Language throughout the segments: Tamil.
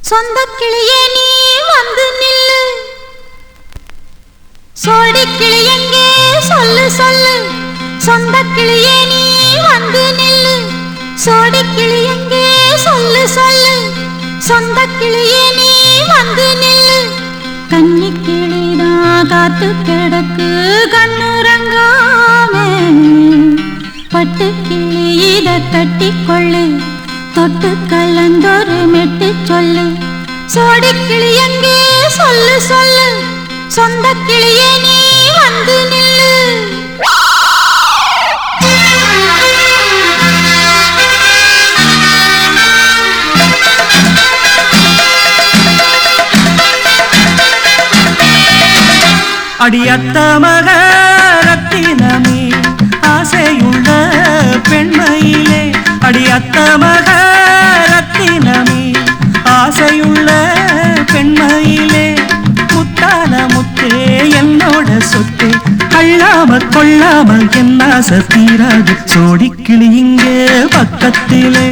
சொந்த கிளியே நீ வந்து நில்லு, சோடி கிளி எங்கே சொல்லு சொல்லு. சொந்த கிளியே நீ வந்து நில்லு, சோடி கிளி எங்கே சொல்லு சொல்லு. சொந்த கிளியே நீ வந்து நில்லு. கன்னி கிளிதான் காத்து கிடக்கு கண்ணுறங்காமே, பட்டு கிளி இத கட்டிக்கொள்ளு, தொட்டு கலந்தொரு மெட்டு சொல்லு. சோடி கிளி எங்கே சொல்லு சொல்லு. சொந்த கிளியே நீ வந்து நில்லு. அடியத்த மக ரத்தினமே ஆசையுள்ள பெண்மையிலே, அடியத்த மக ரத்தினமே ஆசையுள்ள பெண்மையிலே, முத்தான முத்தே என்னோட சொத்தே, அள்ளாம கொள்ளாம என்ன சத்தீராது. சோடி கிளி இங்கே பக்கத்திலே,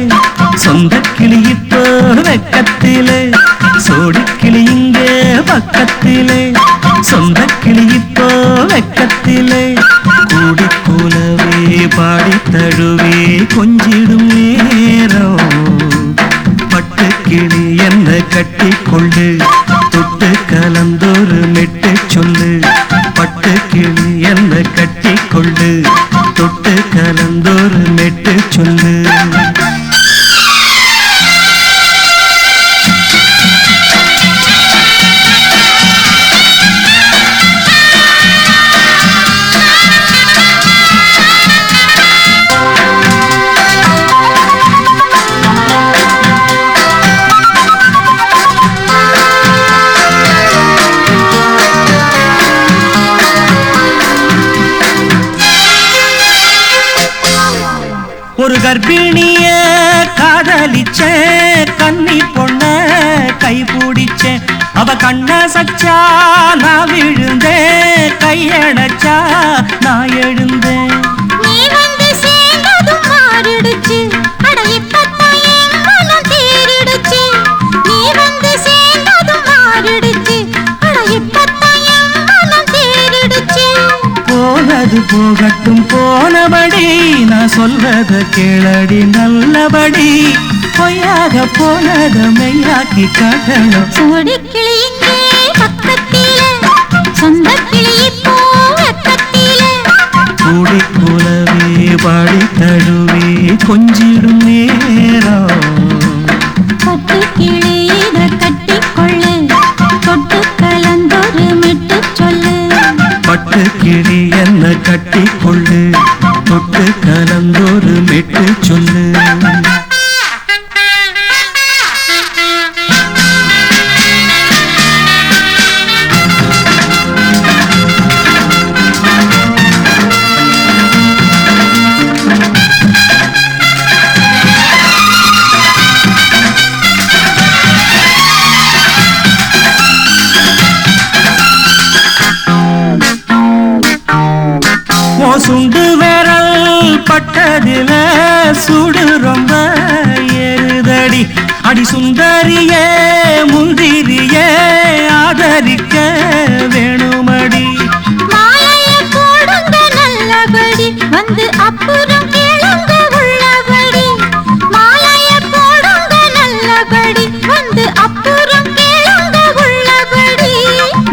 சொந்த கிளி இப்போ வெக்கத்திலே. சோடி கிளி இங்கே பக்கத்திலே, சொந்த கிளி இப்போ வெக்கத்திலே. கூடி கூலவே பாடி தழுவே கொஞ்சிடும் நேரம், பட்டு கிளி என்ன கட்டி கொண்டு, தொட்டு கலந்தொரு மெட்டு சொல்லு. பட்டு கிளி என்ன கட்டி கொண்டு, தொட்டு கலந்தொரு மெட்டு சொல்லு. ஒரு கர்ப்பிணிய காதலிச்ச கன்னி பொண்ண கை பிடிச்சேன், அவ கண்ண சச்சா நான் விழுந்தேன், கையடைச்சா நான் எழுந்தேன். நீ வந்து சேர்ந்ததும் மாறிடுச்சு, அட இப்பத்தான் என் மனம் தேறிடுச்சு. நீ வந்து சேர்ந்ததும் மாறிடுச்சு, அட இப்பத்தான் என் மனம் தேறிடுச்சு. போனது போகட்டும் போனபடி, நான் சொல்றத கேளடி நல்லபடி, பொய்யாக போனத மெய்யாக்கி காட்டணும். சோடி கிளி இங்கே பக்கத்திலே, சொந்த கிளி இப்போ வெக்கத்திலே. கூடி கூலவே பாடி தழுவே கொஞ்சிடும் நேரம், பட்டு கிளி இத கட்டிக்கொள்ளு, தொட்டு கலந்தொரு மெட்டு சொல்லு. பட்டு கிளி என்ன கட்டி கொள்ளு, தொட்டு கலந்தொரு மெட்டு சொல்லு. சுண்டு விரல் பட்டதில சுடு ரொம்ப ஏறுதடி, அடி சுந்தரியே முந்திரியே ஆதரிக்க வேணுமடி. மாலைய போடுங்க நல்லபடி, வந்து அப்புறம் கேளுங்க உள்ளபடி. மாலைய போடுங்க நல்லபடி, வந்து அப்புறம் கேளுங்க உள்ளபடி.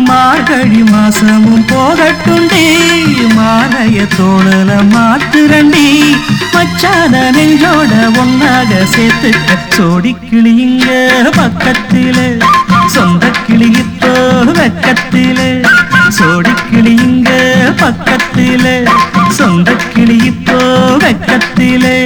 மார்கழி மாசமும் போகட்டுண்டி, மாலைய தோழல மாத்துரண்டி, மச்சான நெஞ்சோட ஒன்னாக சேர்த்துக்க. சோடி கிளி இங்க பக்கத்திலே, சொந்த கிளி இப்போ வெக்கத்திலே. சோடி கிளி இங்க பக்கத்திலே, சொந்த கிளி இப்போ வெக்கத்திலே.